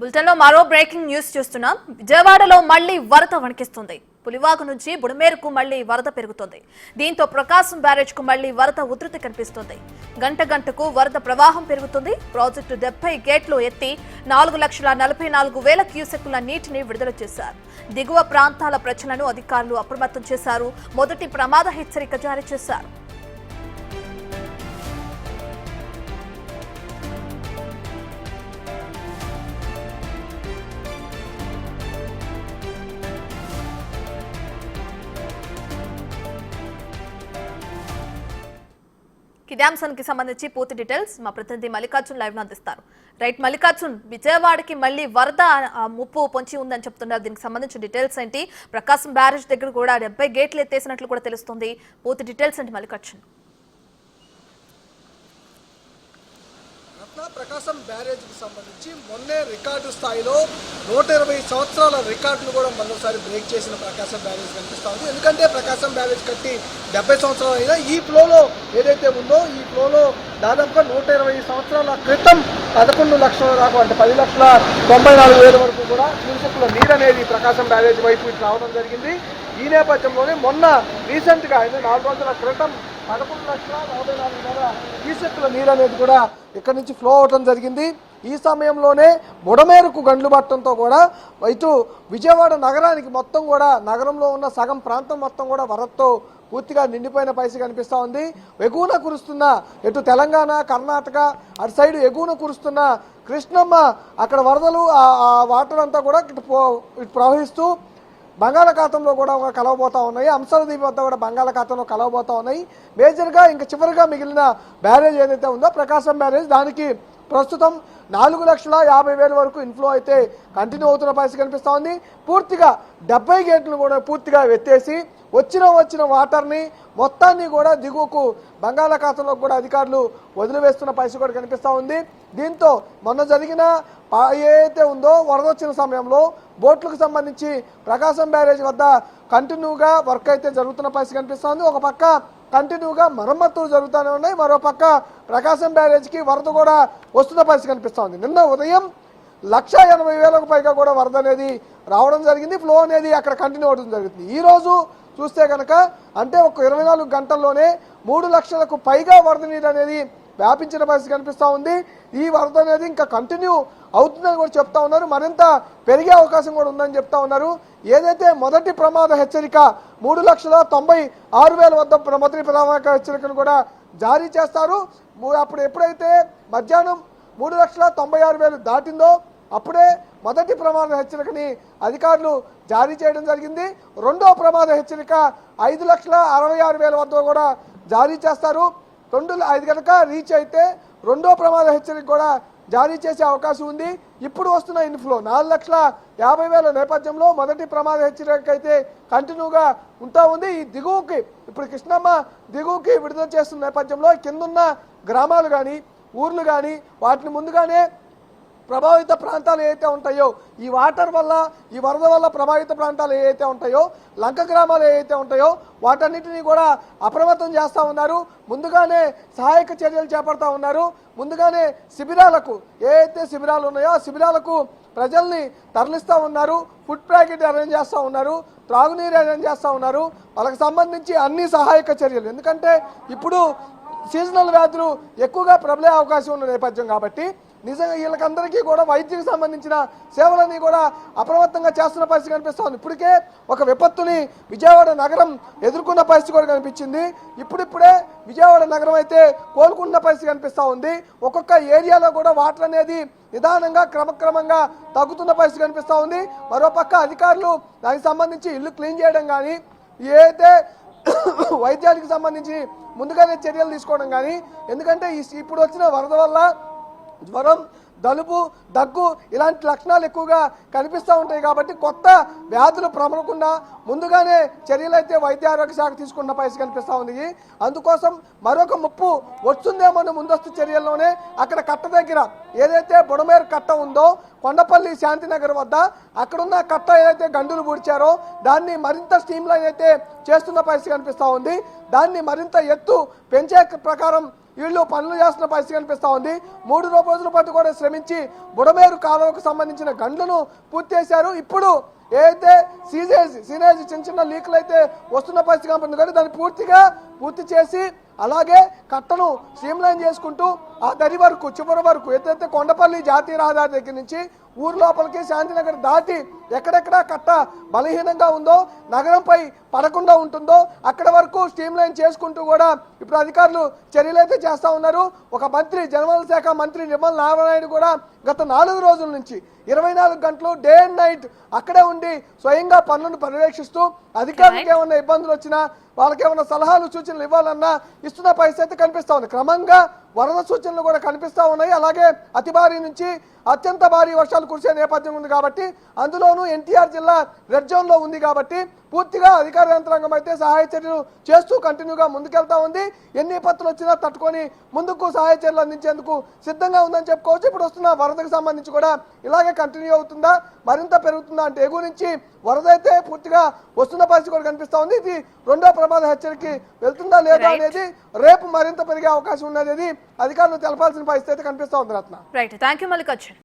బులెటిన్లో మరో breaking news చూస్తున్నాం. విజయవాడలో మళ్లీ వరద వణికిస్తుంది. పులివాగు నుంచి బుడమేరుకు మళ్లీ వరద పెరుగుతుంది. దీంతో ప్రకాశం బ్యారేజ్ కు మళ్లీ వరద ఉధృతి కనిపిస్తుంది. గంట గంటకు వరద ప్రవాహం పెరుగుతుంది. ప్రాజెక్టు 70 గేట్లు ఎత్తి 4,44,000 క్యూసెక్కుల నీటిని విడుదల చేశారు. దిగువ ప్రాంతాల ప్రజలను అధికారులు అప్రమత్తం చేశారు. మొదటి ప్రమాద హెచ్చరిక జారీ చేశారు. ఇదే అంశానికి సంబంధించి పూర్తి డీటెయిల్స్ మా ప్రతినిధి మల్లికార్జున్ లైవ్ లో అందిస్తారు. రైట్ మల్లికార్జున్, విజయవాడకి మళ్ళీ వరద ముప్పు పొంచి ఉందని చెప్తున్నారు. దీనికి సంబంధించిన డీటెయిల్స్ ఏంటి? ప్రకాశం బ్యారేజ్ దగ్గర కూడా 70 గేట్లు ఎత్తేసినట్లు కూడా తెలుస్తుంది. పూర్తి డీటెయిల్స్ ఏంటి మల్లికార్జున్? ప్రకాశం బ్యారేజ్కి సంబంధించి మొన్నే రికార్డు స్థాయిలో 120 సంవత్సరాల రికార్డును కూడా మరోసారి బ్రేక్ చేసిన ప్రకాశం బ్యారేజ్ కనిపిస్తూ ఉంది. ఎందుకంటే ప్రకాశం బ్యారేజ్ కట్టి 70 సంవత్సరాలు అయినా ఈ ఫ్లోలో ఏదైతే ఉందో ఈ ఫ్లోలో దాదాపుగా 120 సంవత్సరాల క్రితం 11 లక్షల దాకా అంటే 10,94,000 వరకు కూడా క్యూసెక్కుల నీరు అనేది ప్రకాశం బ్యారేజ్ వైపు ఇటు రావడం జరిగింది. ఈ నేపథ్యంలోనే మొన్న రీసెంట్గా 4 రోజుల క్రితం 11,44,000 క్యూసెక్కుల నీరు అనేది కూడా ఇక్కడి నుంచి ఫ్లో అవడం జరిగింది. ఈ సమయంలోనే బుడమేరుకు గండ్లు పట్టడంతో కూడా ఇటు విజయవాడ నగరానికి మొత్తం కూడా నగరంలో ఉన్న సగం ప్రాంతం మొత్తం కూడా వరదతో పూర్తిగా నిండిపోయిన పరిస్థితి కనిపిస్తూ ఉంది. ఎగువన కురుస్తున్న ఇటు తెలంగాణ, కర్ణాటక అటు సైడ్ ఎగువన కురుస్తున్న కృష్ణమ్మ అక్కడ వరదలు ఆ వాటర్ అంతా కూడా ఇటు ప్రవహిస్తూ బంగాళాఖాతంలో కూడా కలవబోతూ ఉన్నాయి. అంశరదీప్ వద్ద కూడా బంగాళాఖాతంలో కలవబోతూ ఉన్నాయి. మేజర్గా ఇంకా చివరిగా మిగిలిన బ్యారేజ్ ఏదైతే ఉందో ప్రకాశం బ్యారేజ్, దానికి ప్రస్తుతం 4,50,000 వరకు ఇన్ఫ్లో అయితే కంటిన్యూ అవుతున్న పరిస్థితి కనిపిస్తూ ఉంది. పూర్తిగా 70 గేట్లు కూడా పూర్తిగా ఎత్తేసి వచ్చిన వాటర్ని మొత్తాన్ని కూడా దిగువకు బంగాళాఖాతంలో కూడా అధికారులు వదిలివేస్తున్న పరిస్థితి కూడా కనిపిస్తూ ఉంది. దీంతో మొన్న జరిగిన ఏదైతే ఉందో వరద వచ్చిన సమయంలో బోట్లకు సంబంధించి ప్రకాశం బ్యారేజ్ వద్ద కంటిన్యూగా వర్క్ అయితే జరుగుతున్న పరిస్థితి కనిపిస్తుంది. ఒక పక్క కంటిన్యూగా మరమ్మతులు జరుగుతూనే ఉన్నాయి. మరో పక్క ప్రకాశం బ్యారేజ్కి వరద కూడా వస్తున్న పరిస్థితి కనిపిస్తుంది. నిన్న ఉదయం 1,80,000కు పైగా కూడా వరద అనేది రావడం జరిగింది. ఫ్లో అనేది అక్కడ కంటిన్యూ అవడం జరుగుతుంది. ఈరోజు చూస్తే కనుక అంటే ఒక 24 గంటల్లోనే 3 లక్షలకు పైగా వరద నీరు అనేది వ్యాపించిన పరిస్థితి కనిపిస్తూ ఉంది. ఈ వరద అనేది ఇంకా కంటిన్యూ అవుతుందని కూడా చెప్తా ఉన్నారు. మరింత పెరిగే అవకాశం కూడా ఉందని చెప్తా ఉన్నారు. ఏదైతే మొదటి ప్రమాద హెచ్చరిక 3,96,000 వద్ద మొదటి ప్రమాద హెచ్చరికను కూడా జారీ చేస్తారు. అప్పుడు ఎప్పుడైతే మధ్యాహ్నం 3,96,000 దాటిందో అప్పుడే మొదటి ప్రమాద హెచ్చరికని అధికారులు జారీ చేయడం జరిగింది. రెండో ప్రమాద హెచ్చరిక 5,66,000 వద్ద కూడా జారీ చేస్తారు. 5 కనుక రీచ్ అయితే రెండో ప్రమాద హెచ్చరిక కూడా జారీ చేసే అవకాశం ఉంది. ఇప్పుడు వస్తున్న ఇన్ఫ్లో 4,50,000 నేపథ్యంలో మొదటి ప్రమాద హెచ్చరిక అయితే కంటిన్యూగా ఉంటా ఉంది. ఈ దిగువకి ఇప్పుడు కృష్ణమ్మ దిగువకి విడుదల చేస్తున్న నేపథ్యంలో కిందున్న గ్రామాలు కానీ ఊర్లు కానీ వాటిని ముందుగానే ప్రభావిత ప్రాంతాలు ఏవైతే ఉంటాయో ఈ వాటర్ వల్ల ఈ వరద వల్ల ప్రభావిత ప్రాంతాలు ఏవైతే ఉంటాయో లంక గ్రామాలు ఏవైతే ఉంటాయో వాటన్నిటినీ కూడా అప్రమత్తం చేస్తూ ఉన్నారు. ముందుగానే సహాయక చర్యలు చేపడతా ఉన్నారు. ముందుగానే శిబిరాలకు ఏవైతే శిబిరాలు ఉన్నాయో ఆ శిబిరాలకు ప్రజల్ని తరలిస్తూ ఉన్నారు. ఫుడ్ ప్యాకెట్ అరేంజ్ చేస్తూ ఉన్నారు. త్రాగునీరు అరేంజ్ చేస్తూ ఉన్నారు. వాళ్ళకి సంబంధించి అన్ని సహాయక చర్యలు, ఎందుకంటే ఇప్పుడు సీజనల్ వ్యాధులు ఎక్కువగా ప్రబలే అవకాశం ఉన్న నేపథ్యం కాబట్టి నిజంగా వీళ్ళకందరికీ కూడా వైద్యకు సంబంధించిన సేవలని కూడా అప్రమత్తంగా చేస్తున్న పరిస్థితి కనిపిస్తూ ఉంది. ఇప్పటికే ఒక విపత్తుని విజయవాడ నగరం ఎదుర్కొన్న పరిస్థితి కూడా కనిపించింది. ఇప్పుడిప్పుడే విజయవాడ నగరం అయితే కోలుకున్న పరిస్థితి కనిపిస్తూ ఉంది. ఒక్కొక్క ఏరియాలో కూడా వాటర్ అనేది నిదానంగా క్రమక్రమంగా తగ్గుతున్న పరిస్థితి కనిపిస్తూ ఉంది. మరోపక్క అధికారులు దానికి సంబంధించి ఇల్లు క్లీన్ చేయడం కానీ ఏదైతే వైద్యానికి సంబంధించి ముందుగానే చర్యలు తీసుకోవడం కానీ, ఎందుకంటే ఇప్పుడు వచ్చిన వరద వల్ల జ్వరం, జలుబు, దగ్గు ఇలాంటి లక్షణాలు ఎక్కువగా కనిపిస్తూ ఉంటాయి. కాబట్టి కొత్త వ్యాధులు ప్రబలకుండా ముందుగానే చర్యలు అయితే వైద్య ఆరోగ్య శాఖ తీసుకున్న పరిస్థితి కనిపిస్తూ ఉంది. అందుకోసం మరొక ముప్పు వస్తుందేమో ముందస్తు చర్యల్లోనే అక్కడ కట్ట దగ్గర ఏదైతే బుడమేరు కట్ట ఉందో కొండపల్లి శాంతినగర్ వద్ద అక్కడున్న కట్ట ఏదైతే గండులు పూడ్చారో దాన్ని మరింత స్ట్రీమ్ లైన్ అయితే చేస్తున్న పరిస్థితి కనిపిస్తూ ఉంది. దాన్ని మరింత ఎత్తు పెంచే ప్రకారం వీళ్ళు పనులు చేస్తున్న పరిస్థితి కనిపిస్తా ఉంది. 3 రోజుల పాటు కూడా శ్రమించి బుడమేరు కాలువకు సంబంధించిన గండ్లను పూర్తి చేశారు. ఇప్పుడు ఏదైతే సీనేజ్ చిన్న చిన్న లీకులు అయితే వస్తున్న పరిస్థితి కనపడుతుంది కానీ దాన్ని పూర్తి చేసి అలాగే కట్టను స్ట్రీమ్లైన్ చేసుకుంటూ ఆ దరి వరకు చివరి వరకు ఏదైతే కొండపల్లి జాతీయ రహదారి దగ్గర నుంచి ఊరు లోపలికి శాంతినగర్ దాటి ఎక్కడెక్కడ కట్ట బలహీనంగా ఉందో నగరంపై పడకుండా ఉంటుందో అక్కడ వరకు స్ట్రీమ్లైన్ చేసుకుంటూ కూడా ఇప్పుడు అధికారులు చర్యలు అయితే చేస్తూ ఉన్నారు. ఒక మంత్రి జలవనరుల శాఖ మంత్రి నిమ్మల నారాయణ కూడా గత 4 రోజుల నుంచి 24 గంటలు డే అండ్ నైట్ అక్కడే ఉండి స్వయంగా పనులను పర్యవేక్షిస్తూ అధికారులకు ఏమన్నా ఇబ్బందులు వచ్చినా వాళ్ళకి ఏమైనా సలహాలు సూచనలు ఇవ్వాలన్నా ఇస్తున్న పరిస్థితి కనిపిస్తా ఉంది. క్రమంగా వరద సూచనలు కూడా కనిపిస్తా ఉన్నాయి. అలాగే అతి భారీ నుంచి అత్యంత భారీ వర్షాలు కురిసే నేపథ్యం ఉంది కాబట్టి అందులోనూ ఎన్టీఆర్ జిల్లా రెడ్ జోన్ లో ఉంది కాబట్టి పూర్తిగా అధికార యంత్రాంగం అయితే సహాయ చర్యలు చేస్తూ కంటిన్యూగా ముందుకెళ్తా ఉంది. ఎన్ని విపత్తులు వచ్చినా తట్టుకొని ముందుకు సహాయ చర్యలు అందించేందుకు సిద్ధంగా ఉందని చెప్పుకోవచ్చు. ఇప్పుడు వస్తున్న వరదకు సంబంధించి కూడా ఇలాగే కంటిన్యూ అవుతుందా మరింత పెరుగుతుందా అంటే ఎగువ నుంచి వరద అయితే పూర్తిగా వస్తున్న పరిస్థితి కూడా కనిపిస్తా ఉంది. ఇది 2వ ప్రమాద హెచ్చరికకి వెళ్తుందా లేదా అనేది రేపు మరింత పెరిగే అవకాశం ఉన్నది అధికారులు తెలపాల్సిన పరిస్థితి అయితే కనిపిస్తా ఉంది. రత్న రైట్, థ్యాంక్ యూ మల్లికార్జున్.